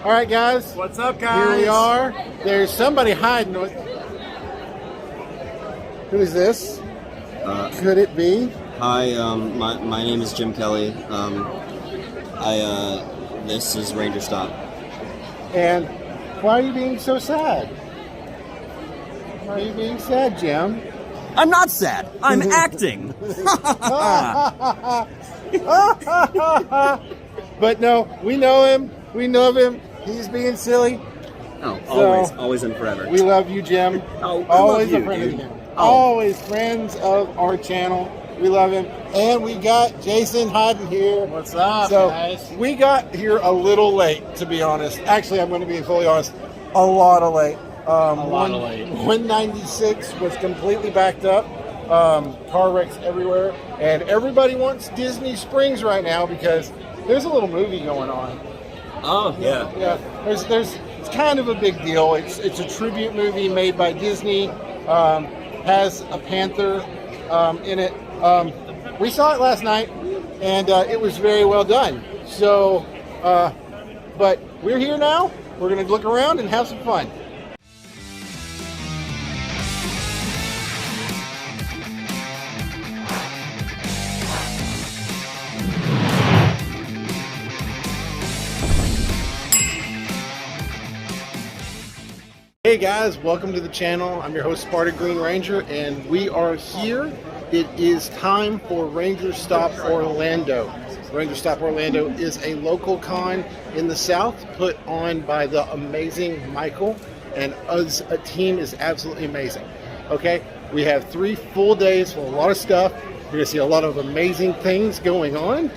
All right, guys. What's up, guys? Here we are. There's somebody hiding. Who is this? Could it be? Hi, my name is Jim Kelly. This is Rangerstop. And why are you being so sad? Why are you being sad, Jim? I'm not sad. I'm acting. But no, we know him. We love him. He's being silly. Oh, So, always and forever. We love you, Jim. Oh, I always love a friend you, of dude. him. Oh. Always friends of our channel. We love him. And we got Jason hiding here. What's up, So guys? we got here a little late, to be honest. Actually, I'm going to be fully honest. A lot of late. A lot of late. 196 was completely backed up. Car wrecks everywhere. And everybody wants Disney Springs right now because there's a little movie going on. Oh, yeah. Yeah, it's kind of a big deal. It's a tribute movie made by Disney. Has a panther in it. We saw it last night, and it was very well done. So, but we're here now. We're going to look around and have some fun. Hey guys, welcome to the channel. I'm your host Spartan Green Ranger, and we are here. It is time for Rangerstop Orlando. Rangerstop Orlando is a local con in the South put on by the amazing Michael, and us, a team is absolutely amazing. Okay, we have 3 full days full of a lot of stuff. You're going to see a lot of amazing things going on,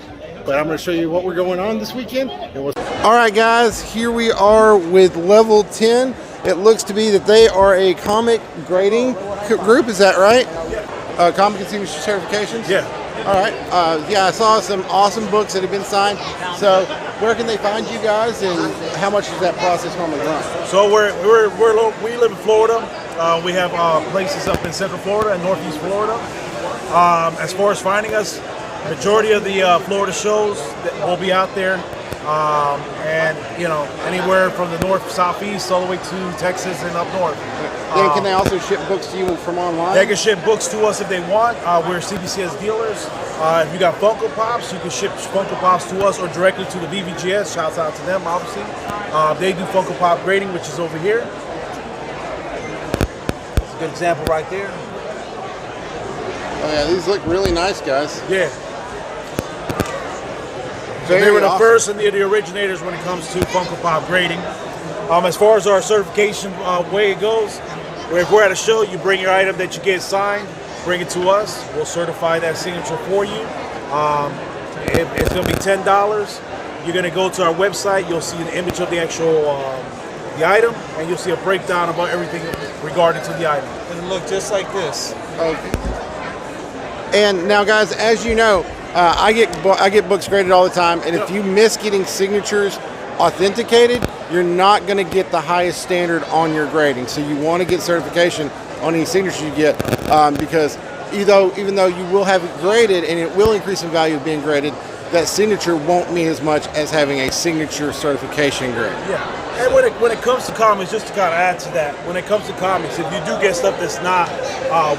but I'm going to show you what we're going on this weekend. All right guys, here we are with level 10. It looks to be that they are a comic grading group. Is that right? Comic and signature certifications? Yeah. All right. Yeah, I saw some awesome books that have been signed. So where can they find you guys, and how much does that process normally run? So we live in Florida. We have places up in Central Florida and Northeast Florida. As far as finding us, majority of the Florida shows that will be out there. And anywhere from the north, southeast, all the way to Texas and up north. Then can they also ship books to you from online? They can ship books to us if they want. We're CBCS dealers. If you got Funko Pops, you can ship Funko Pops to us or directly to the VVGS. Shouts out to them, obviously. They do Funko Pop grading, which is over here. It's a good example right there. Oh yeah, these look really nice, guys. Yeah. Very They were the awesome. first and they're the originators when it comes to Funko Pop grading. As far as our certification way it goes, if we're at a show, you bring your item that you get signed, bring it to us. We'll certify that signature for you. It's going to be $10. You're going to go to our website. You'll see an image of the actual the item, and you'll see a breakdown about everything regarding to the item. It'll look just like this. Okay. And now, guys, as you know, I get books graded all the time, and if you miss getting signatures authenticated, you're not going to get the highest standard on your grading. So you want to get certification on any signature you get, because even though you will have it graded and it will increase in value of being graded, that signature won't mean as much as having a signature certification grade. Yeah, and when it comes to comics, just to kind of add to that, when it comes to comics, if you do get stuff that's not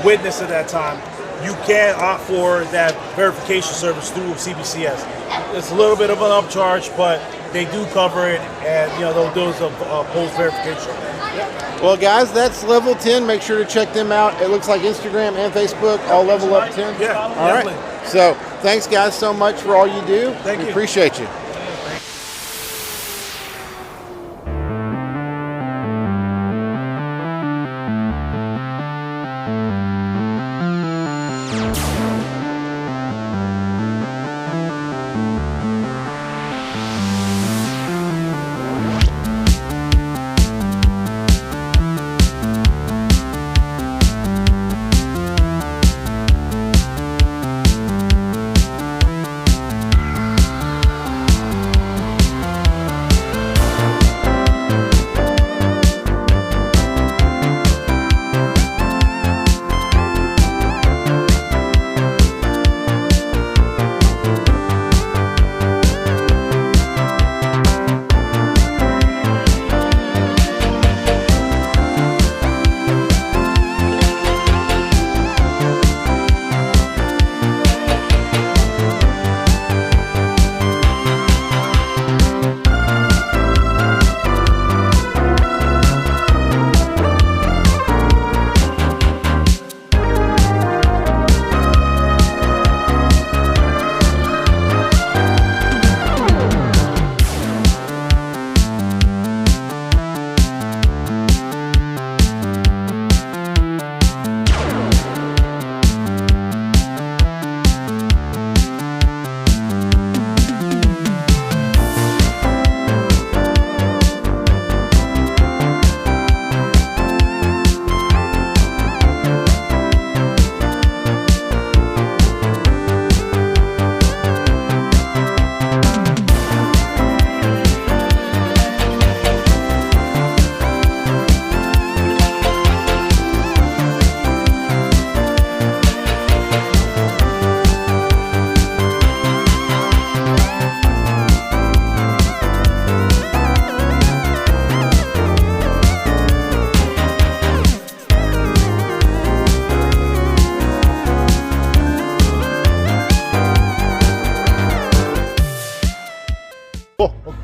witnessed at that time, you can opt for that verification service through CBCS. It's a little bit of an upcharge, but they do cover it, and they'll do a post verification. Well, guys, that's level 10. Make sure to check them out. It looks like Instagram and Facebook all level up 10. Yeah, all definitely. right. So thanks, guys, so much for all you do. Thank we you. Appreciate you.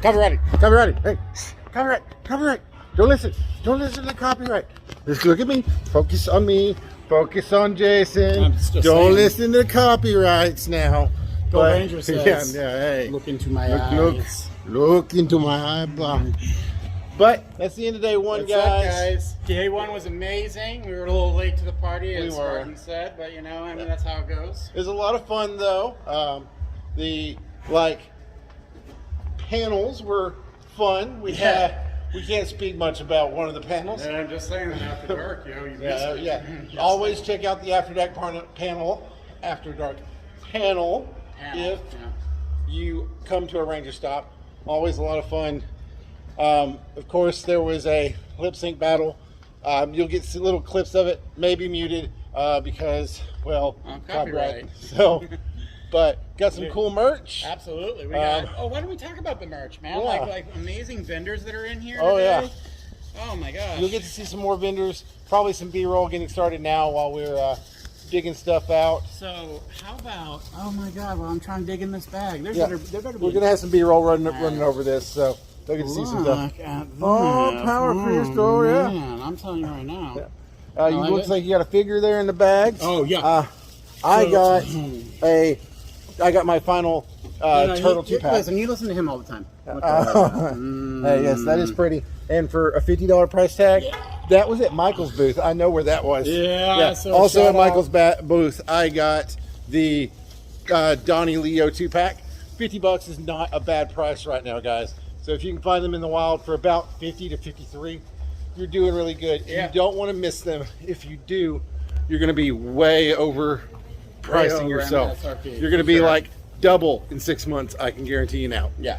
Copyrighted. Copyrighted. Hey, copyright. Copyright. Don't listen. Don't listen to the copyright. Just look at me. Focus on me. Focus on Jason. I'm just Don't saying. listen to the copyrights now. Go But- Ranger says. Yeah, hey. Look into my Look, eyes. look into my eyeball. But that's the end of day one, What's up, guys. guys? Day one was amazing. We were a little late to the party, as We were. Spartan said, but you know, I mean, that's how it goes. It was a lot of fun, though. The panels were fun. We can't speak much about one of the panels. And I'm just saying that after dark, you know, you missed it. Yeah. Just Always check out the After Dark panel if you come to a Ranger stop. Always a lot of fun. Of course, there was a lip sync battle. You'll get some little clips of it, maybe muted because, well, copyright. So, but got some cool merch. Absolutely. We got. Why don't we talk about the merch, man? Yeah. Like amazing vendors that are in here. Oh, today. yeah. Oh my gosh. You'll get to see some more vendors. Probably some B-roll getting started now while we're digging stuff out. So how about? Oh my God! Well, I'm trying to dig in this bag. There better be. We're gonna have some B-roll running over this, so they'll get to see some stuff. Look at Oh, this. power crystal, yeah. Man, I'm telling you right now. You like looks it. like you got a figure there in the bag. Oh yeah. I got my final turtle 2-pack. Listen, you listen to him all the time. Hey, yes, that is pretty. And for a $50 price tag, that was at Michael's booth. I know where that was. Yeah. So Also shout at Michael's booth, I got the Donnie Leo 2-pack. $50 is not a bad price right now, guys. So if you can find them in the wild for about 50 to 53, you're doing really good. Yeah. You don't want to miss them. If you do, you're going to be way over pricing yourself. MSRP, You're going to for be sure. like double in 6 months. I can guarantee you now. Yeah.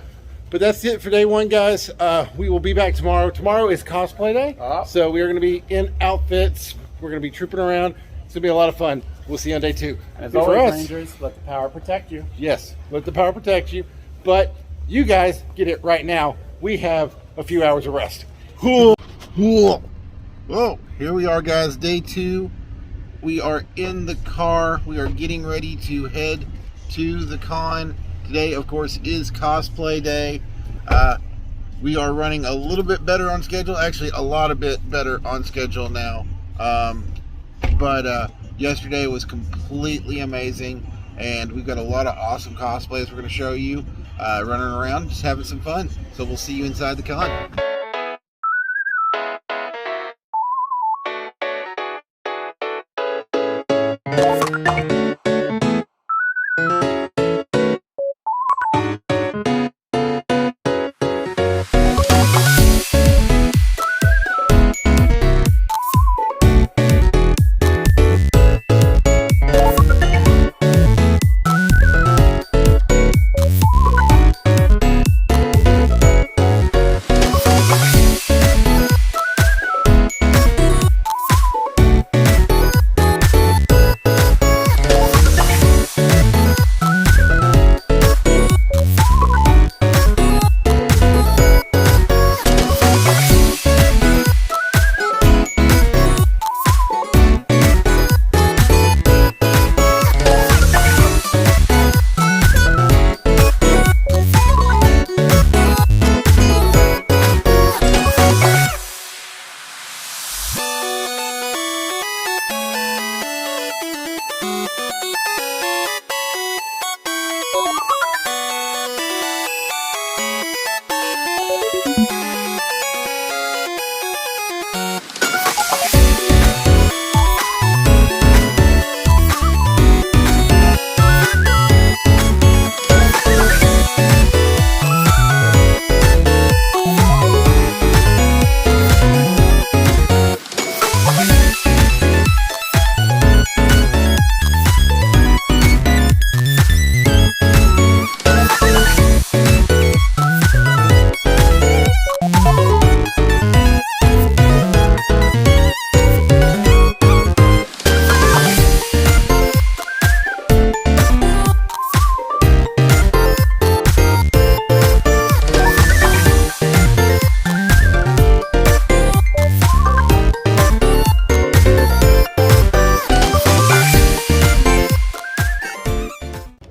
But that's it for day one, guys. We will be back tomorrow. Tomorrow is cosplay day. So we are going to be in outfits. We're going to be trooping around. It's going to be a lot of fun. We'll see you on day two. As Good always, for us. Rangers, let the power protect you. Yes, let the power protect you. But you guys get it right now. We have a few hours of rest. Cool. Oh, here we are, guys. Day two. We are in the car. We are getting ready to head to the con. Today, of course, is cosplay day. We are running a little bit better on schedule. Actually, a lot of bit better on schedule now. But yesterday was completely amazing. And we've got a lot of awesome cosplays we're going to show you. Running around, just having some fun. So we'll see you inside the con.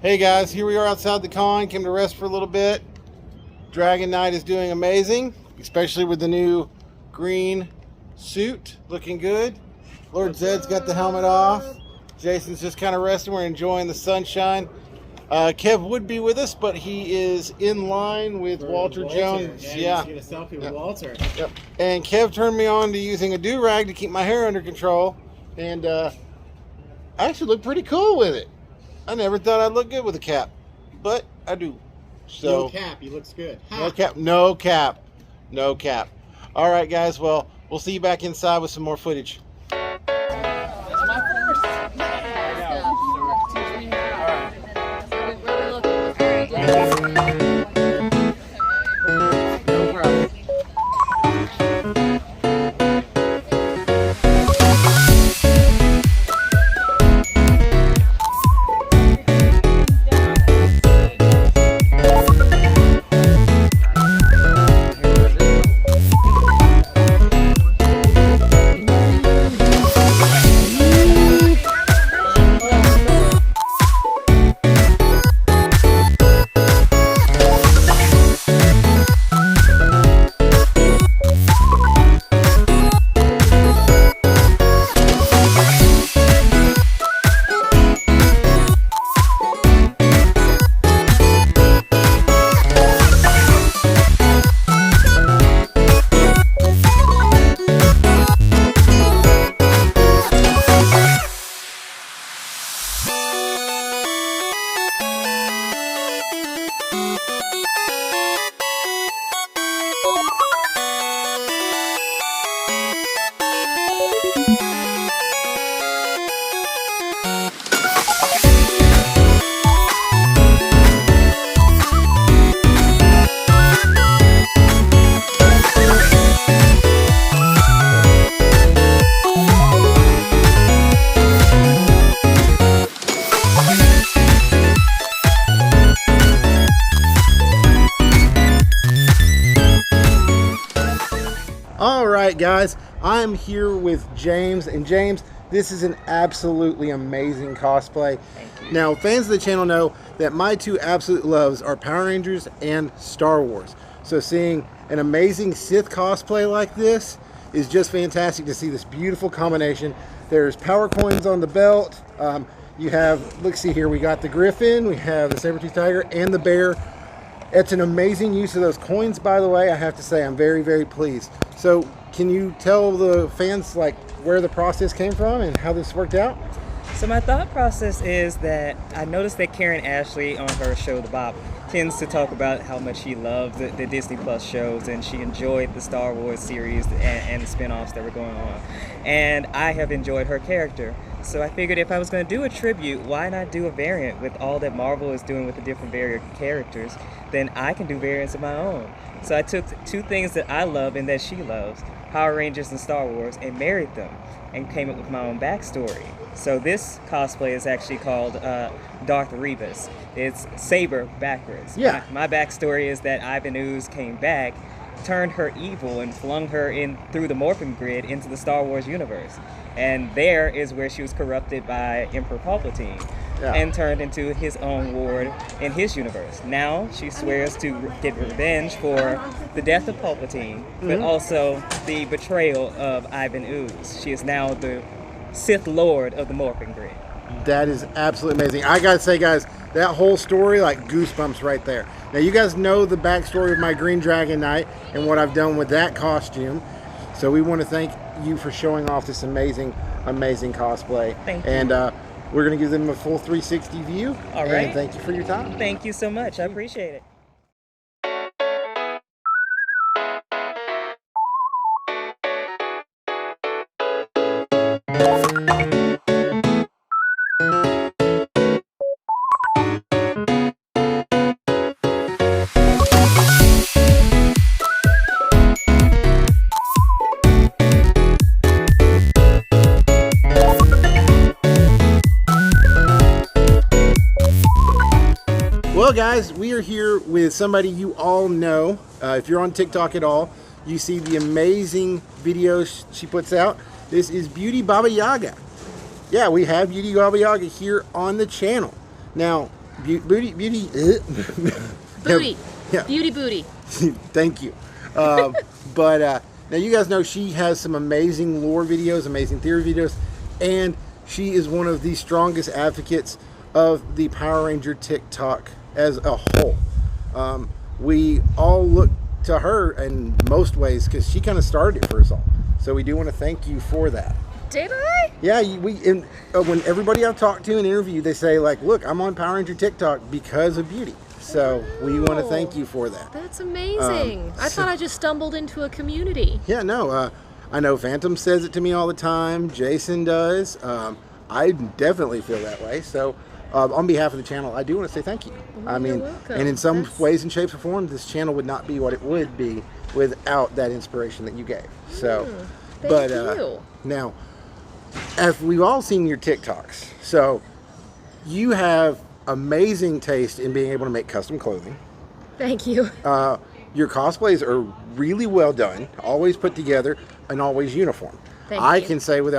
Hey guys, here we are outside the con. Came to rest for a little bit. Dragon Knight is doing amazing, especially with the new green suit, looking good. Lord Zed's got the helmet off. Jason's just kind of resting. We're enjoying the sunshine. Kev would be with us, but he is in line with Walter Jones. Yeah. Get a selfie with Walter. Yep. And Kev turned me on to using a do-rag to keep my hair under control. And I actually look pretty cool with it. I never thought I'd look good with a cap, but I do. So, no cap, he looks good. Ha. No cap, no cap, no cap. All right, guys. Well, we'll see you back inside with some more footage. All right, guys, I'm here with James, and James, this is an absolutely amazing cosplay. Now, fans of the channel know that my two absolute loves are Power Rangers and Star Wars. So seeing an amazing Sith cosplay like this is just fantastic to see this beautiful combination. There's power coins on the belt. You have, let's see here, we got the Griffin, we have the Saber-Tooth Tiger, and the Bear. It's an amazing use of those coins, by the way. I have to say, I'm very, very pleased. So can you tell the fans like where the process came from and how this worked out? So my thought process is that I noticed that Karen Ashley on her show, The Bop, tends to talk about how much she loves the Disney Plus shows, and she enjoyed the Star Wars series and the spin-offs that were going on. And I have enjoyed her character. So I figured if I was going to do a tribute, why not do a variant with all that Marvel is doing with the different variant characters? Then I can do variants of my own. So I took two things that I love and that she loves, Power Rangers and Star Wars, and married them and came up with my own backstory. So this cosplay is actually called Darth Revis. It's Saber backwards. Yeah. My backstory is that Ivan Ooze came back, turned her evil, and flung her in through the morphing grid into the Star Wars universe. And there is where she was corrupted by Emperor Palpatine. Yeah. And turned into his own ward in his universe. Now she swears to get revenge for the death of Palpatine, but also the betrayal of Ivan Ooze. She is now the Sith Lord of the Morphing Grid. That is absolutely amazing. I gotta say, guys, that whole story, like goosebumps right there. Now, you guys know the backstory of my Green Dragon Knight and what I've done with that costume. So we want to thank you for showing off this amazing, amazing cosplay. Thank you. And we're going to give them a full 360 view. All right. And thank you for your time. Thank you so much. I appreciate it. Well, guys, we are here with somebody you all know. If you're on TikTok at all, you see the amazing videos she puts out. This is Beauty Babayagha. Yeah, we have Beauty Babayagha here on the channel. Now, Beauty. Booty. Beauty booty. Thank you. But now you guys know she has some amazing lore videos, amazing theory videos, and she is one of the strongest advocates of the Power Ranger TikTok as a whole. We all look to her in most ways because she kind of started it for us all. So we do want to thank you for that. Did I? Yeah, when everybody I've talked to in an interview, they say like, look, I'm on Power Ranger TikTok because of beauty. So we want to thank you for that. That's amazing. I thought I just stumbled into a community. Yeah, no, I know Phantom says it to me all the time. Jason does. I definitely feel that way. So on behalf of the channel, I do want to say thank you. Well, you're welcome. And in some ways and shapes or forms, this channel would not be what it would be without that inspiration that you gave. So, Thank you. Now, as we've all seen your TikToks, so you have amazing taste in being able to make custom clothing. Thank you. Your cosplays are really well done, always put together, and always uniform. I can say with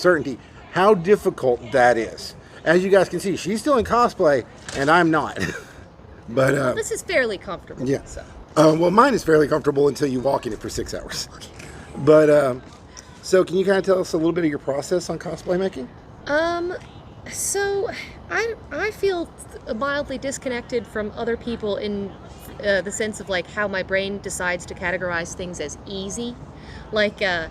certainty how difficult that is. As you guys can see, she's still in cosplay, and I'm not. But well, this is fairly comfortable. yeah. So. Well, mine is fairly comfortable until you walk in it for 6 hours. But so can you kind of tell us a little bit of your process on cosplay making? So I feel mildly disconnected from other people in the sense of like how my brain decides to categorize things as easy. Like I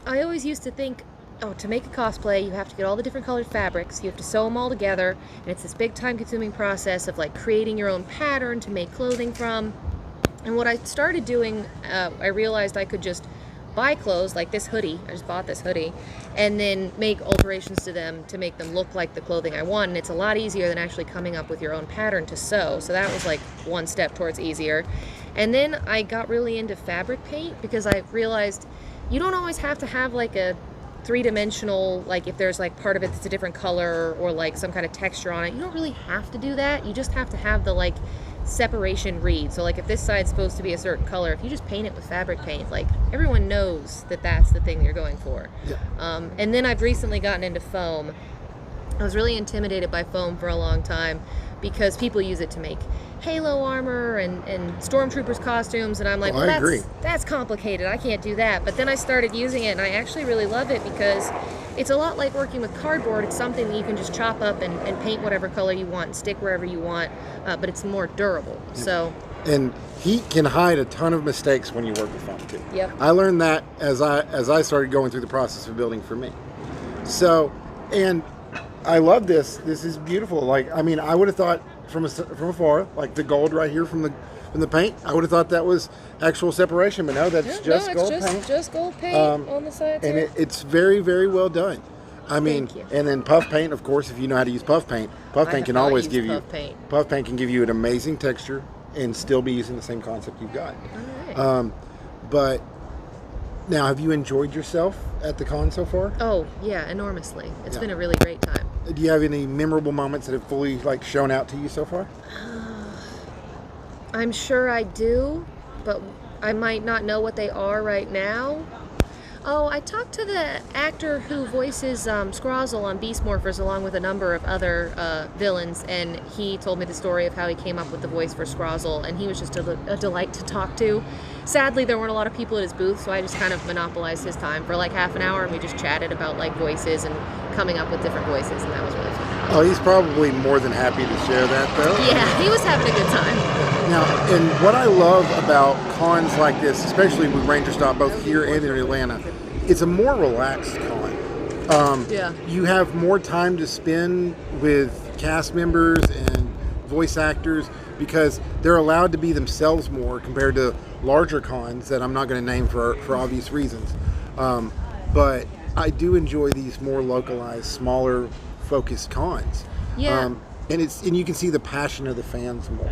always used to think, oh, to make a cosplay, you have to get all the different colored fabrics, you have to sew them all together, and it's this big time-consuming process of like creating your own pattern to make clothing from. And what I started doing, I realized I could just buy clothes like this hoodie. I just bought this hoodie, and then make alterations to them to make them look like the clothing I want. And it's a lot easier than actually coming up with your own pattern to sew. So that was like one step towards easier. And then I got really into fabric paint because I realized you don't always have to have like a three-dimensional, like if there's like part of it that's a different color or like some kind of texture on it, you don't really have to do that. You just have to have the like separation read. So like if this side's supposed to be a certain color, if you just paint it with fabric paint, like everyone knows that that's the thing you're going for. Yeah. And then I've recently gotten into foam. I was really intimidated by foam for a long time because people use it to make Halo armor and stormtroopers costumes, and I'm like, well, that's complicated, I can't do that. But then I started using it and I actually really love it because it's a lot like working with cardboard. It's something that you can just chop up and paint whatever color you want and stick wherever you want, but it's more durable. Yeah. So, and heat can hide a ton of mistakes when you work with foam too. Yep. I learned that as I started going through the process of building for me. So, and I love this. This is beautiful. Like, I mean, I would have thought from afar, like the gold right here from the paint, I would have thought that was actual separation, but no, that's just gold paint. Just gold paint on the sides. And it's very, very well done. I mean, and then puff paint, of course, if you know how to use puff paint can always give you puff paint can give you an amazing texture and still be using the same concept you've got. All right. But now, have you enjoyed yourself at the con so far? Oh yeah, enormously. It's been a really great time. Do you have any memorable moments that have fully like shown out to you so far? I'm sure I do, but I might not know what they are right now. Oh, I talked to the actor who voices Scrozzle on Beast Morphers along with a number of other villains, and he told me the story of how he came up with the voice for Scrozzle, and he was just a delight to talk to. Sadly, there weren't a lot of people at his booth, so I just kind of monopolized his time for like half an hour, and we just chatted about like voices and coming up with different voices, and that was really fun. Oh, he's probably more than happy to share that, though. Yeah, he was having a good time. Now, and what I love about cons like this, especially with Rangerstop, both here and in Atlanta, it's a more relaxed con. You have more time to spend with cast members and voice actors because they're allowed to be themselves more compared to larger cons that I'm not going to name for obvious reasons. But I do enjoy these more localized, smaller, focused cons. Yeah. And you can see the passion of the fans more.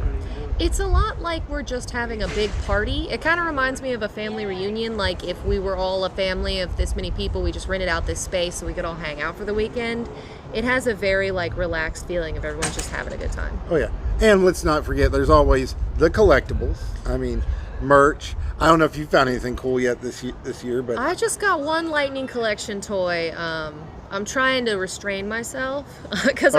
It's a lot like we're just having a big party. It kind of reminds me of a family reunion. Like if we were all a family of this many people, we just rented out this space so we could all hang out for the weekend. It has a very like relaxed feeling of everyone's just having a good time. Oh yeah. And let's not forget, there's always the collectibles. I mean, merch. I don't know if you found anything cool yet this year, but I just got one Lightning Collection toy. I'm trying to restrain myself because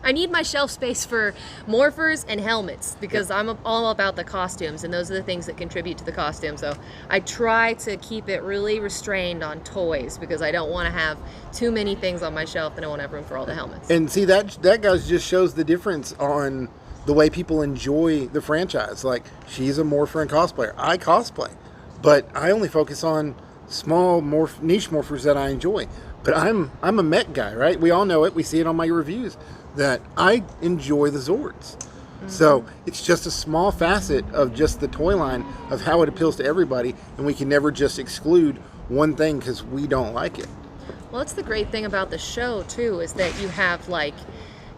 I need my shelf space for morphers and helmets because I'm all about the costumes, and those are the things that contribute to the costume. So I try to keep it really restrained on toys because I don't want to have too many things on my shelf and I won't have room for all the helmets. And see, that guys just shows the difference on the way people enjoy the franchise. Like, she's a morpher and cosplayer. I cosplay, but I only focus on small niche morphers that I enjoy. But I'm a mech guy, right? We all know it. We see it on my reviews that I enjoy the Zords. So it's just a small facet of just the toy line of how it appeals to everybody, and we can never just exclude one thing because we don't like it. Well, that's the great thing about the show too, is that you have like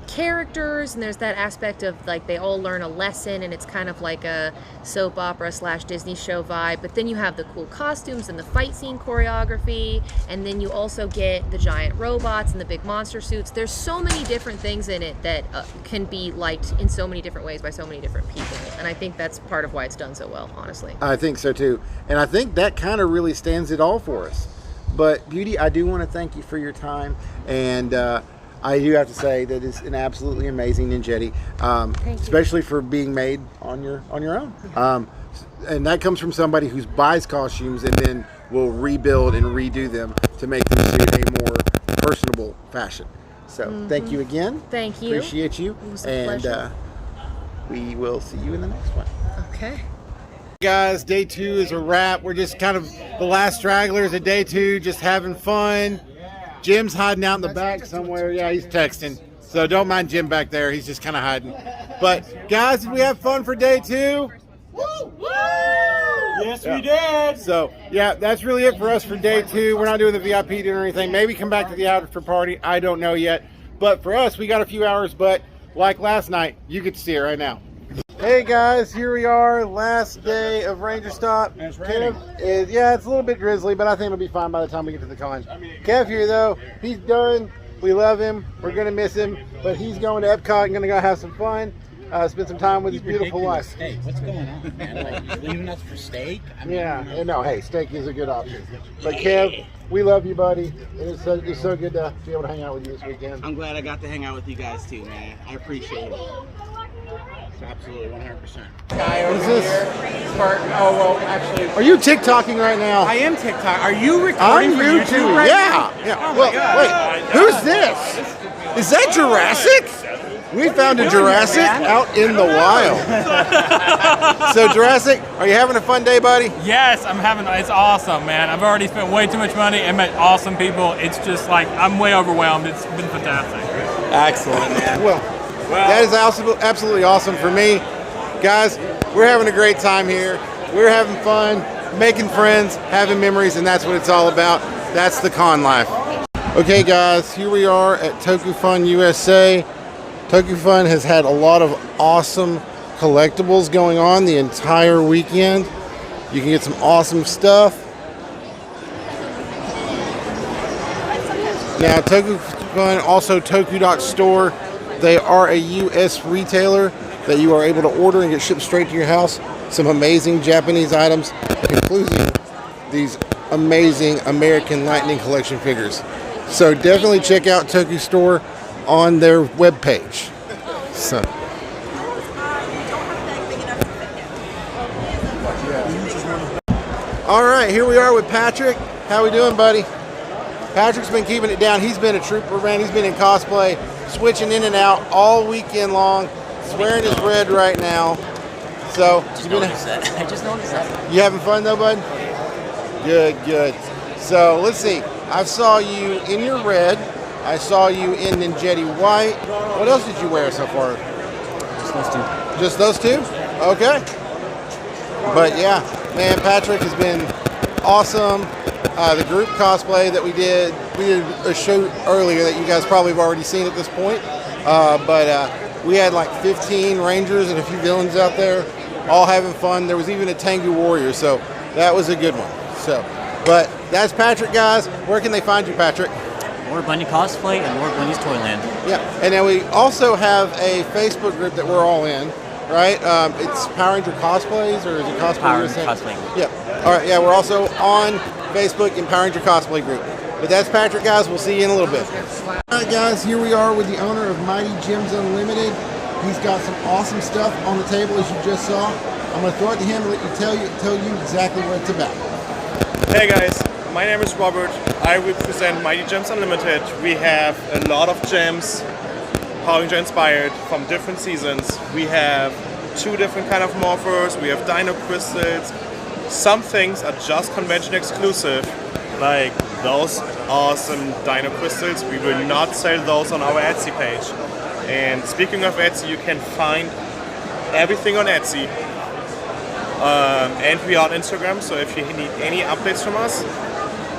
characters, and there's that aspect of like they all learn a lesson, and it's kind of like a soap opera / Disney show vibe. But then you have the cool costumes and the fight scene choreography, and then you also get the giant robots and the big monster suits. There's so many different things in it that can be liked in so many different ways by so many different people, and I think that's part of why it's done so well, honestly. I think so too, and I think that kind of really stands it all for us. But Beauty, I do want to thank you for your time, and I do have to say that it's an absolutely amazing Ninjetti, especially for being made on your own. And that comes from somebody who buys costumes and then will rebuild and redo them to make them suit a more personable fashion. So thank you again. Thank you. Appreciate you. It was a pleasure. We will see you in the next one. Okay. Guys, day 2 is a wrap. We're just kind of the last stragglers of day 2, just having fun. Jim's hiding out in the back somewhere. Yeah, he's texting. So don't mind Jim back there. He's just kind of hiding. But guys, did we have fun for day 2? Woo! Yes, we did. So yeah, that's really it for us for day 2. We're not doing the VIP dinner or anything. Maybe come back to the after party. I don't know yet. But for us, we got a few hours. But like last night, you get to see it right now. Hey guys, here we are, last day of Rangerstop. It's raining. Yeah, it's a little bit drizzly, but I think it'll be fine by the time we get to the con. Kev here though, he's done. We love him. We're gonna miss him, but he's going to Epcot and gonna go have some fun, spend some time with his beautiful wife. Steak. What's going on, man? Like, you leaving us for steak? I mean, Yeah, no, hey, steak is a good option. But Kev, we love you, buddy. It's so good to be able to hang out with you this weekend. I'm glad I got to hang out with you guys too, man. I appreciate it. Absolutely, 100%. What is this? Spartan. Oh, well, actually, Are you TikToking right now? I am TikTok. Are you I'm recording for YouTube. YouTube right now? Yeah. Oh my Well, God. wait, who's this? Is that Jurassic? We found a Jurassic out in the wild. So Jurassic, are you having a fun day, buddy? Yes, I'm having, it's awesome, man. I've already spent way too much money and met awesome people. It's just like, I'm way overwhelmed. It's been fantastic. Excellent, man. Well, that is absolutely awesome for me. Guys, we're having a great time here. We're having fun, making friends, having memories, and that's what it's all about. That's the con life. Okay, guys, here we are at Toku Fun USA. Toku Fun has had a lot of awesome collectibles going on the entire weekend. You can get some awesome stuff. Now, Toku Fun, also Toku.store. They are a U.S. retailer that you are able to order and get shipped straight to your house. Some amazing Japanese items, including these amazing American Lightning Collection figures. So definitely check out Toku Store on their webpage. So. All right, here we are with Patrick. How we doing, buddy? Patrick's been keeping it down. He's been a trooper, man. He's been in cosplay, switching in and out all weekend long. He's wearing his red right now. So, I just noticed that. You having fun though, bud? Good, good. So let's see. I saw you in your red. I saw you in Ninjetti white. What else did you wear so far? Just those two. Just those two? Okay. But yeah, man, Patrick has been awesome. The group cosplay that we did a show earlier that you guys probably have already seen at this point. But we had like 15 Rangers and a few villains out there, all having fun. There was even a Tengu Warrior, so that was a good one. So, but that's Patrick, guys. Where can they find you, Patrick? More Bunny Cosplay and more Bunny's Toyland. Yeah, and then we also have a Facebook group that we're all in, right? It's Power Ranger Cosplays, or is it Cosplay? Power Ranger Cosplay. Yeah. All right, yeah, we're also on Facebook in Power Ranger Cosplay group. But that's Patrick, guys. We'll see you in a little bit. All right, guys, here we are with the owner of Mighty Gems Unlimited. He's got some awesome stuff on the table, as you just saw. I'm going to throw it to him and let you tell you exactly what it's about. Hey guys, my name is Robert. I represent Mighty Gems Unlimited. We have a lot of gems, Power Ranger inspired, from different seasons. We have 2 different kind of morphers. We have dino crystals. Some things are just convention exclusive, like those awesome dino crystals. We will not sell those on our Etsy page. And speaking of Etsy, you can find everything on Etsy. And we are on Instagram, so if you need any updates from us,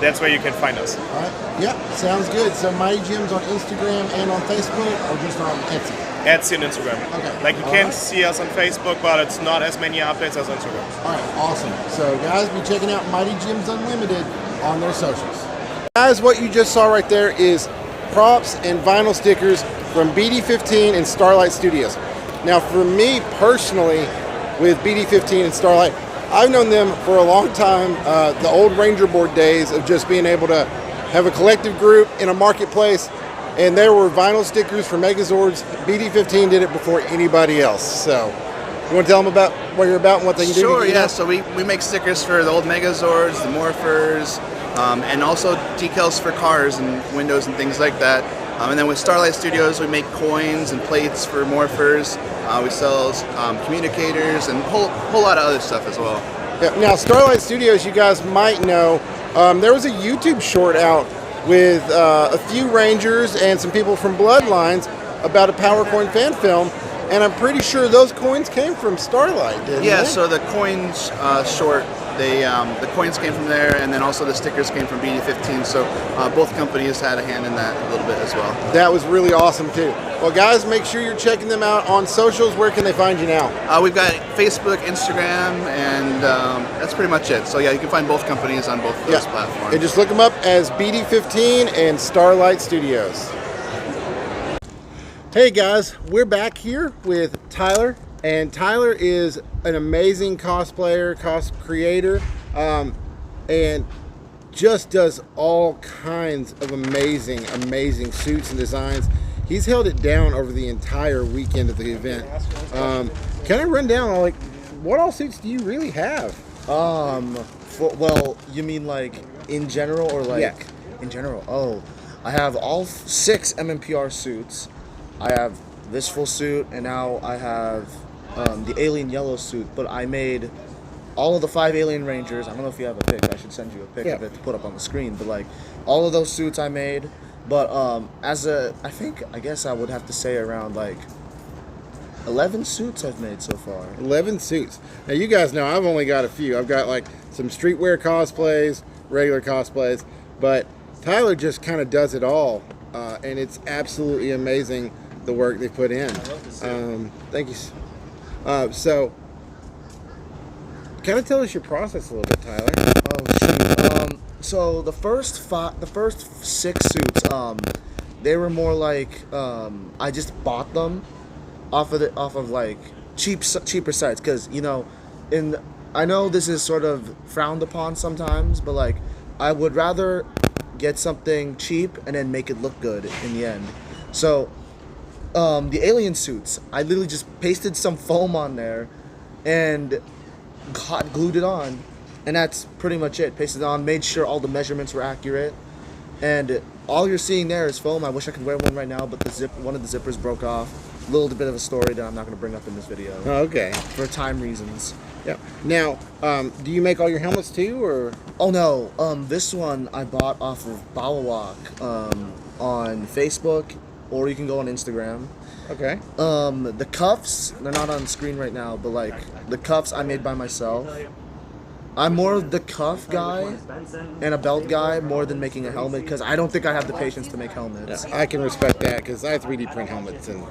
that's where you can find us. All right. Yep, sounds good. So Mighty Gems on Instagram and on Facebook, or just on Etsy? Etsy and Instagram. Okay. Like you can see us on Facebook, but it's not as many updates as Instagram. All right, awesome. So guys, be checking out Mighty Gems Unlimited on their socials. Guys, what you just saw right there is props and vinyl stickers from BD15 and Starlight Studios. Now, for me personally, with BD15 and Starlight, I've known them for a long time, the old Ranger board days of just being able to have a collective group in a marketplace, and there were vinyl stickers for Megazords. BD15 did it before anybody else. So, you want to tell them about what you're about and what they can do? Sure, yeah. So we make stickers for the old Megazords, the Morphers, and also decals for cars and windows and things like that. And then with Starlight Studios, we make coins and plates for Morphers. We sell communicators and a whole lot of other stuff as well. Yeah, now, Starlight Studios, you guys might know, there was a YouTube short out with a few Rangers and some people from Bloodlines about a Power Coin fan film, and I'm pretty sure those coins came from Starlight, didn't they? Yeah, so the coins short, the coins came from there, and then also the stickers came from BD15, so both companies had a hand in that a little bit as well. That was really awesome too. Well, guys, make sure you're checking them out on socials. Where can they find you now? We've got Facebook, Instagram, and that's pretty much it. So yeah, you can find both companies on both those platforms. And just look them up as BD15 and Starlight Studios. Hey guys, we're back here with Tyler, and Tyler is an amazing cosplayer, creator, and just does all kinds of amazing suits and designs. He's held it down over the entire weekend of the event. Can I run down what all suits do you really have? Well, you mean like in general or like in general? Oh, I have all 6 MMPR suits. I have this full suit, and now I have the alien yellow suit, but I made all of the 5 alien Rangers. I don't know if you have a pic. I should send you a pic of it to put up on the screen, but like all of those suits I made. But I guess I would have to say around like 11 suits I've made so far. 11 suits. Now you guys know I've only got a few. I've got like some streetwear cosplays, regular cosplays, but Tyler just kind of does it all, and it's absolutely amazing the work they put in. Thank you. So, kind of tell us your process a little bit, Tyler. Oh shoot. So the first 6 suits, they were more like I just bought them off of like cheaper sites, because I know this is sort of frowned upon sometimes, but like I would rather get something cheap and then make it look good in the end. So the alien suits, I literally just pasted some foam on there and hot glued it on, and that's pretty much it. Pasted it on, made sure all the measurements were accurate, and all you're seeing there is foam. I wish I could wear one right now, but one of the zippers broke off. A little bit of a story that I'm not going to bring up in this video. Oh, okay. For time reasons. Yeah. Now, do you make all your helmets too, or? Oh no. This one I bought off of Babayagha on Facebook, or you can go on Instagram. Okay. The cuffs, they're not on screen right now, but like the cuffs I made by myself. I'm more of the cuff guy and a belt guy more than making a helmet, because I don't think I have the patience to make helmets. Yeah, I can respect that, because I 3D print helmets, and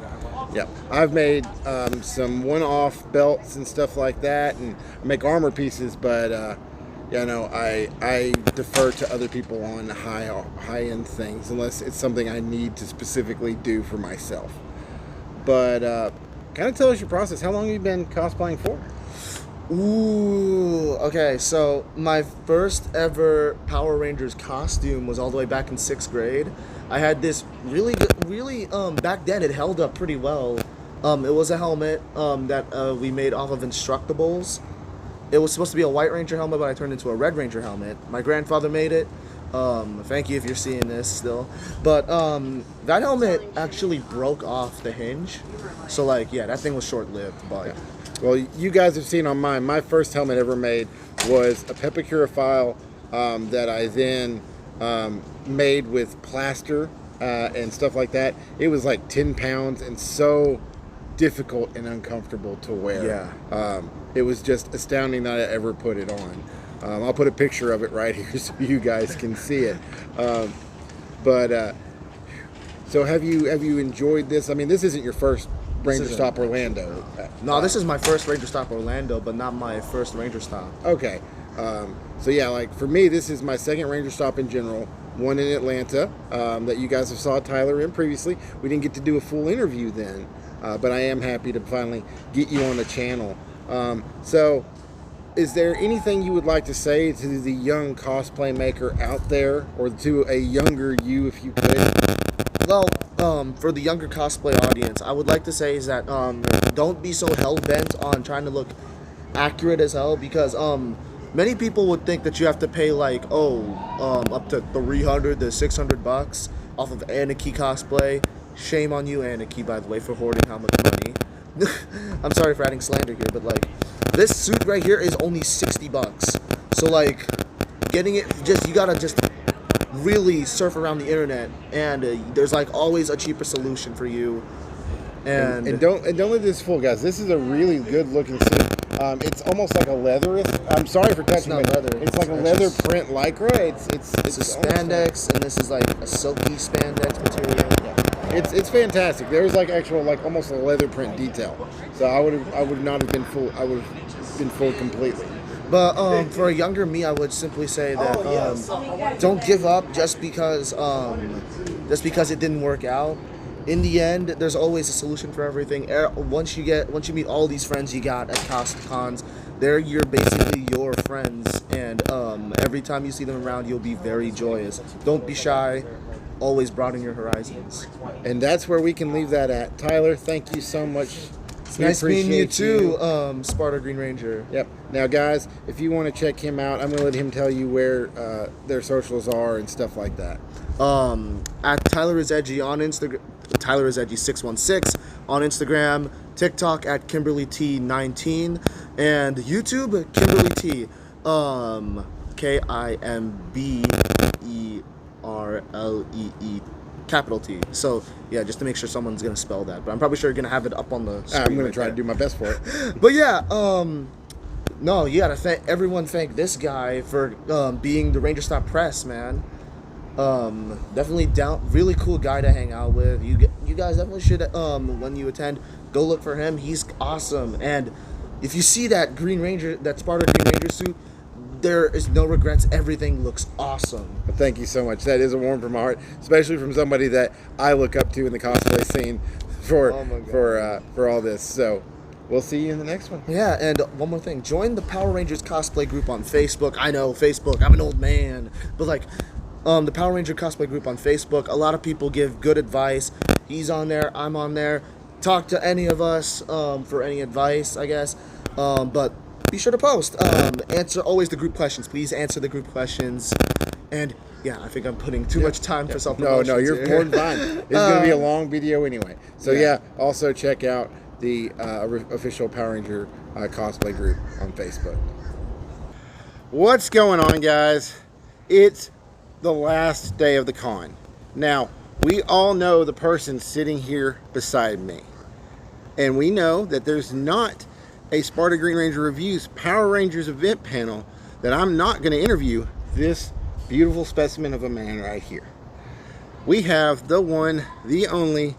yeah, I've made some one-off belts and stuff like that, and I make armor pieces, but I defer to other people on high-end things unless it's something I need to specifically do for myself. But kind of tell us your process. How long have you been cosplaying for? Ooh, okay, so my first ever Power Rangers costume was all the way back in 6th grade. I had this really back then it held up pretty well. It was a helmet that we made off of Instructables. It was supposed to be a White Ranger helmet, but I turned into a Red Ranger helmet. My grandfather made it. Thank you if you're seeing this still. But that helmet actually broke off the hinge. So like, yeah, that thing was short-lived, but... Yeah. Well, you guys have seen on mine, my first helmet ever made was a Pepicurifile that I then made with plaster and stuff like that. It was like 10 pounds and so difficult and uncomfortable to wear. Yeah. It was just astounding that I ever put it on. I'll put a picture of it right here so you guys can see it. So have you enjoyed this? I mean, this isn't your first Rangerstop Orlando. No, this is my first Rangerstop Orlando, but not my first Rangerstop. Okay. So yeah, like for me, this is my second Rangerstop in general. One in Atlanta that you guys have saw Tyler in previously. We didn't get to do a full interview then, but I am happy to finally get you on the channel. So is there anything you would like to say to the young cosplay maker out there, or to a younger you if you could? Well, for the younger cosplay audience, I would like to say is that don't be so hell-bent on trying to look accurate as hell, because many people would think that you have to pay like up to $300 to $600 off of Anarchy cosplay. Shame on you, Anarchy, by the way, for hoarding how much money. I'm sorry for adding slander here, but like this suit right here is only $60. So like getting it, you gotta just really surf around the internet, and there's like always a cheaper solution for you. And don't let this fool, guys. This is a really good looking suit. It's almost like a leather. I'm sorry for touching it. Leather. It's like a leather print lycra. It's a spandex, and this is like a silky spandex material. Yeah. It's fantastic. There's like actual like almost a leather print detail. So I would not have been fooled. I would have been fooled completely. But for a younger me, I would simply say that don't give up just because it didn't work out. In the end, there's always a solution for everything. Once you meet all these friends you got at cons, you're basically your friends, and every time you see them around, you'll be very joyous. Don't be shy. Always broaden your horizons. And that's where we can leave that at. Tyler, thank you so much. It's nice meeting you too, Spartan Green Ranger. Yep. Now, guys, if you want to check him out, I'm going to let him tell you where their socials are and stuff like that. At Tyler is Edgy on Instagram, Tyler is Edgy 616 on Instagram, TikTok at Kimberly T19, and YouTube Kimberly T. KIMBERLEE capital T. So yeah, just to make sure someone's gonna spell that, but I'm probably sure you're gonna have it up on the screen. I'm gonna try to do my best for it. But yeah, no, you gotta thank this guy for being the Rangerstop press, man. Definitely really cool guy to hang out with. You guys definitely should when you attend, go look for him. He's awesome. And if you see that Spartan Green Ranger suit, there is no regrets. Everything looks awesome. Well, thank you so much. That is a warm from my heart, especially from somebody that I look up to in the cosplay scene for all this. So we'll see you in the next one. Yeah, and one more thing. Join the Power Rangers cosplay group on Facebook. I know, Facebook. I'm an old man. But like, the Power Ranger cosplay group on Facebook, a lot of people give good advice. He's on there. I'm on there. Talk to any of us for any advice, I guess. But be sure to post. Answer always the group questions. Please answer the group questions. And yeah, I think I'm putting too much time for self-promotion. No, you're more than fine. It's going to be a long video anyway. So yeah, also check out the official Power Ranger cosplay group on Facebook. What's going on, guys? It's the last day of the con. Now, we all know the person sitting here beside me. And we know that there's not a Spartan Green Ranger Reviews Power Rangers event panel that I'm not going to interview this beautiful specimen of a man right here. We have the one, the only,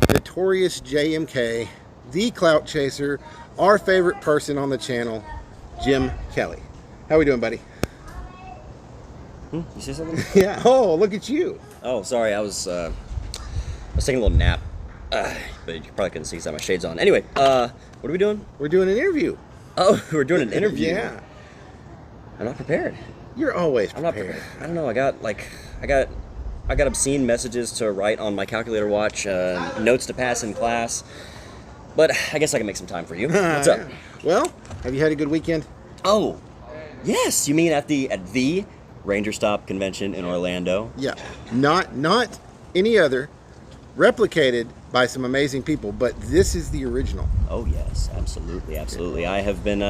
notorious JMK, the clout chaser, our favorite person on the channel, Jim Kelly. How we doing, buddy? You say something? Yeah. Oh, look at you. Oh, sorry. I was taking a little nap, but you probably couldn't see because I have my shades on. Anyway, what are we doing? We're doing an interview. Oh, we're doing an interview. Yeah. I'm not prepared. You're always I'm not prepared. prepared. I don't know. I got obscene messages to write on my calculator watch, notes to pass in class. But I guess I can make some time for you. What's up? Well, have you had a good weekend? Oh, yes. You mean at the Rangerstop convention in Orlando? Yeah. Not any other, replicated by some amazing people, but this is the original. Oh yes, absolutely, absolutely. I've been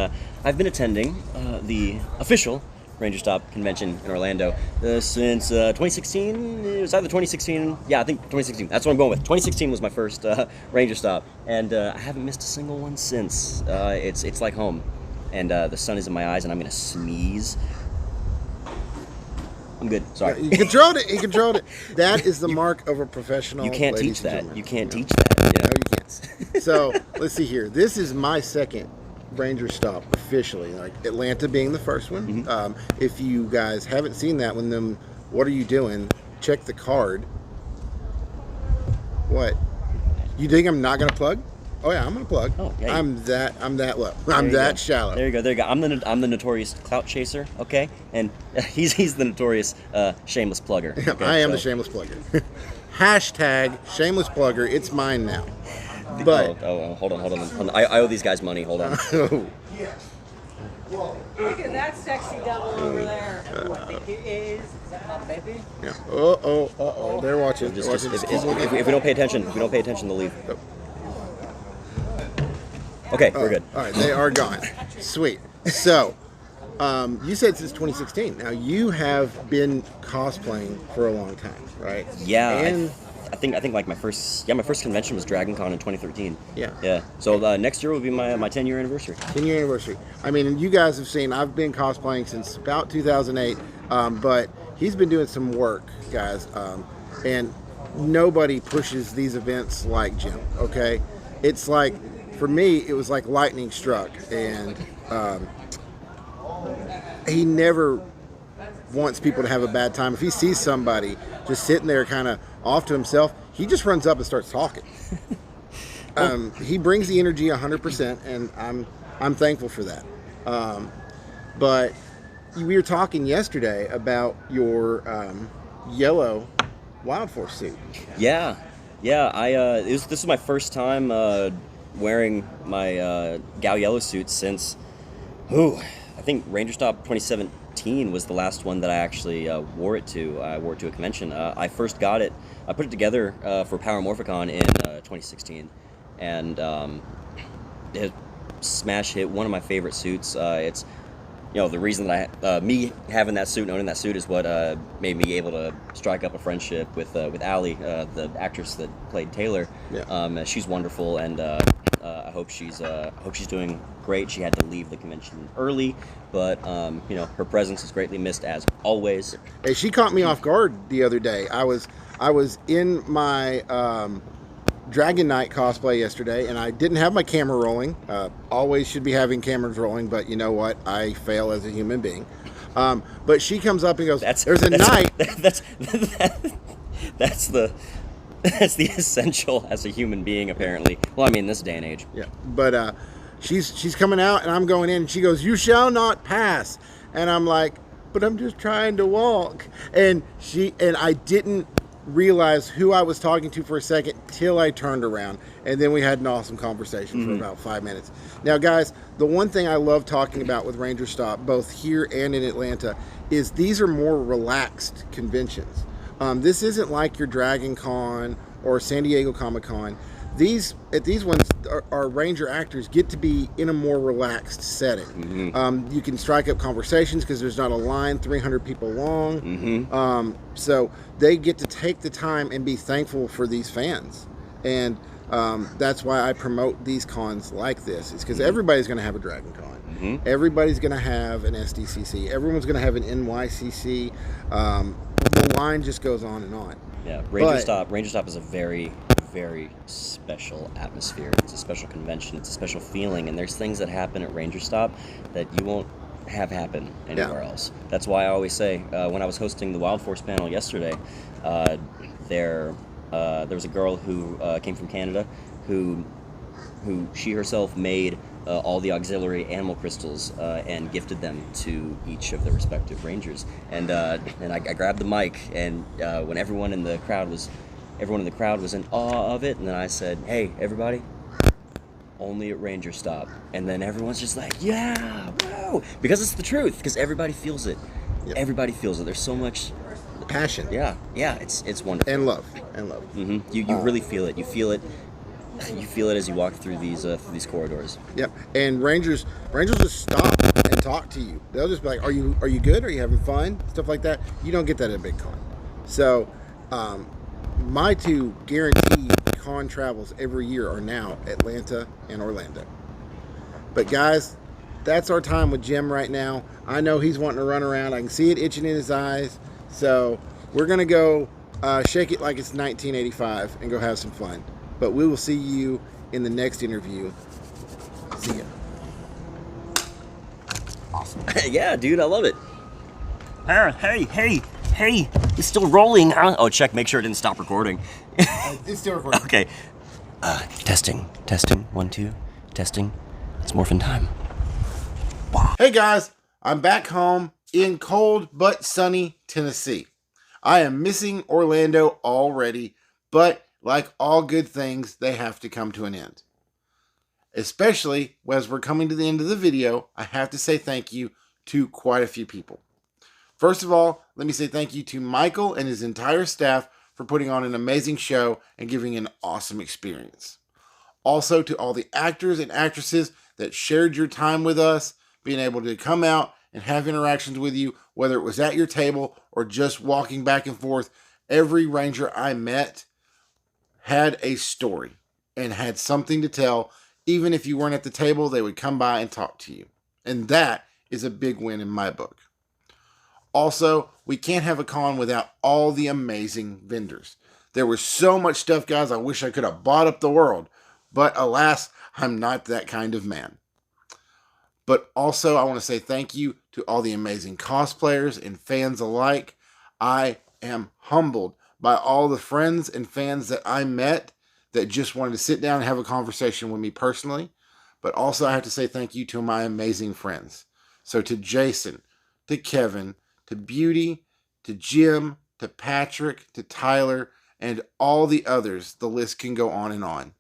attending the official Rangerstop convention in Orlando since 2016. It was either 2016. Yeah, I think 2016. That's what I'm going with. 2016 was my first Rangerstop, and I haven't missed a single one since. It's like home, and the sun is in my eyes, and I'm gonna sneeze. I'm good. Sorry. You controlled it. He controlled it. That is the mark of a professional. You can't ladies teach and that. gentlemen. You can't teach that. No, you can't. So let's see here. This is my second Rangerstop officially. Like Atlanta being the first one. Mm-hmm. If you guys haven't seen that one, then what are you doing? Check the card. What? You think I'm not gonna plug? Oh yeah, I'm gonna plug. Oh, yeah. I'm that low. I'm that shallow. There you go. I'm the notorious clout chaser, okay? And he's the notorious shameless plugger. Okay? I am the shameless plugger. Hashtag shameless plugger. It's mine now. But hold on. I owe these guys money. Hold on. Look at that sexy devil over there. Who I think it is. Is that my baby? Yeah. Oh. They're watching. If we don't pay attention, they'll leave. Okay, we're good. All right, they are gone. Sweet. So, you said since 2016. Now you have been cosplaying for a long time, right? Yeah. And I think like my first convention was Dragon Con in 2013. Yeah. So next year will be my 10-year anniversary. 10-year anniversary. I mean, and you guys have seen I've been cosplaying since about 2008, but he's been doing some work, guys, and nobody pushes these events like Jim. Okay, it's like for me, it was like lightning struck, and he never wants people to have a bad time. If he sees somebody just sitting there kind of off to himself, he just runs up and starts talking. He brings the energy 100%, and I'm thankful for that. But we were talking yesterday about your yellow Wild Force suit. Yeah. This was my first time wearing my Gal Yellow suit since, I think Rangerstop 2017 was the last one that I actually wore it to. I wore it to a convention. I first got it. I put it together for Power Morphicon in 2016, and it smash hit. One of my favorite suits. It's the reason that me having that suit and owning that suit is what made me able to strike up a friendship with Allie, the actress that played Taylor. Yeah. She's wonderful, and I hope she's doing great. She had to leave the convention early, but her presence is greatly missed as always. Hey, she caught me off guard the other day. I was in my Dragon Knight cosplay yesterday, and I didn't have my camera rolling. Always should be having cameras rolling, but you know what? I fail as a human being. But she comes up and goes, "There's a knight." That's the essential as a human being, apparently. Well, I mean, this day and age. Yeah, but she's coming out, and I'm going in, and she goes, "You shall not pass," and I'm like, "But I'm just trying to walk," and I didn't realize who I was talking to for a second till I turned around, and then we had an awesome conversation for about 5 minutes. Now, guys, the one thing I love talking about with Rangerstop, both here and in Atlanta, is these are more relaxed conventions. This isn't like your Dragon Con or San Diego Comic Con. These ones, our Ranger actors get to be in a more relaxed setting. You can strike up conversations because there's not a line 300 people long. So they get to take the time and be thankful for these fans. And that's why I promote these cons like this. It's because everybody's going to have a Dragon Con. Everybody's going to have an SDCC. Everyone's going to have an NYCC. The line just goes on and on. Yeah, Rangerstop is a very, very special atmosphere. It's a special convention. It's a special feeling, and there's things that happen at Rangerstop that you won't have happen anywhere else. That's why I always say, when I was hosting the Wild Force panel yesterday, there was a girl who came from Canada who she herself made all the auxiliary animal crystals and gifted them to each of the respective rangers. And I grabbed the mic, and when everyone in the crowd was in awe of it, and then I said, "Hey, everybody, only at Rangerstop." And then everyone's just like, "Yeah, wow," because it's the truth. Because everybody feels it. Yep. Everybody feels it. There's so much passion. Yeah, it's wonderful. And love. Mm-hmm. You really feel it. You feel it as you walk through these corridors. Yep. And Rangers just stop and talk to you. They'll just be like, "Are you good? Are you having fun?" Stuff like that. You don't get that at a big con. So, my two guaranteed con travels every year are now Atlanta and Orlando. But guys, that's our time with Jim right now. I know he's wanting to run around. I can see it itching in his eyes. So we're gonna go shake it like it's 1985 and go have some fun. But we will see you in the next interview. See ya. Awesome. Yeah, dude, I love it. Hey, it's still rolling, huh? Oh, check, make sure it didn't stop recording. It's still recording. Okay. Testing. 1, 2, testing. It's morphin' time. Wow. Hey guys, I'm back home in cold but sunny Tennessee. I am missing Orlando already, but like all good things, they have to come to an end. Especially as we're coming to the end of the video, I have to say thank you to quite a few people. First of all, let me say thank you to Michael and his entire staff for putting on an amazing show and giving an awesome experience. Also to all the actors and actresses that shared your time with us, being able to come out and have interactions with you, whether it was at your table or just walking back and forth. Every Ranger I met had a story and had something to tell. Even if you weren't at the table, they would come by and talk to you. And that is a big win in my book. Also, we can't have a con without all the amazing vendors. There was so much stuff, guys, I wish I could have bought up the world. But alas, I'm not that kind of man. But also, I want to say thank you to all the amazing cosplayers and fans alike. I am humbled by all the friends and fans that I met that just wanted to sit down and have a conversation with me personally. But also, I have to say thank you to my amazing friends. So to Jason, to Kevin, to Beauty, to Jim, to Patrick, to Tyler, and all the others. The list can go on and on.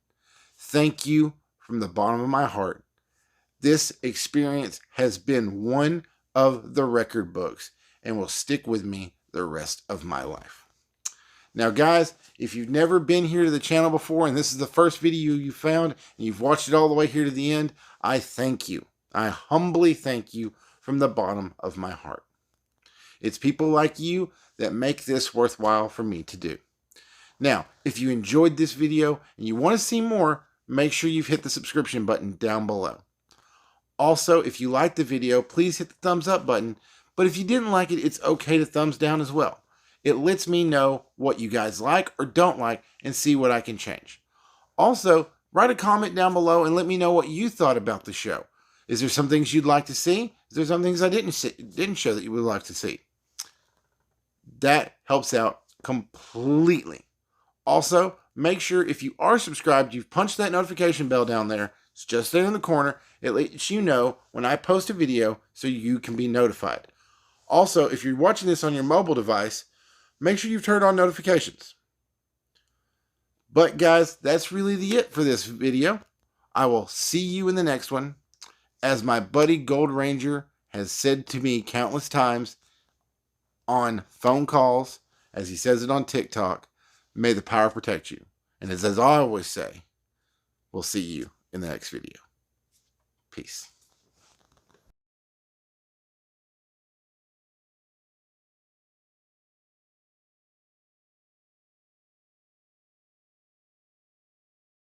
Thank you from the bottom of my heart. This experience has been one of the record books and will stick with me the rest of my life. Now, guys, if you've never been here to the channel before and this is the first video you found and you've watched it all the way here to the end, I thank you. I humbly thank you from the bottom of my heart. It's people like you that make this worthwhile for me to do. Now, if you enjoyed this video and you want to see more, make sure you've hit the subscription button down below. Also, if you liked the video, please hit the thumbs up button. But if you didn't like it, it's okay to thumbs down as well. It lets me know what you guys like or don't like and see what I can change. Also, write a comment down below and let me know what you thought about the show. Is there some things you'd like to see? Is there some things I didn't show that you would like to see? That helps out completely. Also, make sure if you are subscribed, you've punched that notification bell down there. It's just there in the corner. It lets you know when I post a video so you can be notified. Also, if you're watching this on your mobile device, make sure you've turned on notifications. But guys, that's really it for this video. I will see you in the next one. As my buddy Gold Ranger has said to me countless times on phone calls, as he says it on TikTok, may the power protect you. And as I always say, we'll see you in the next video. Peace.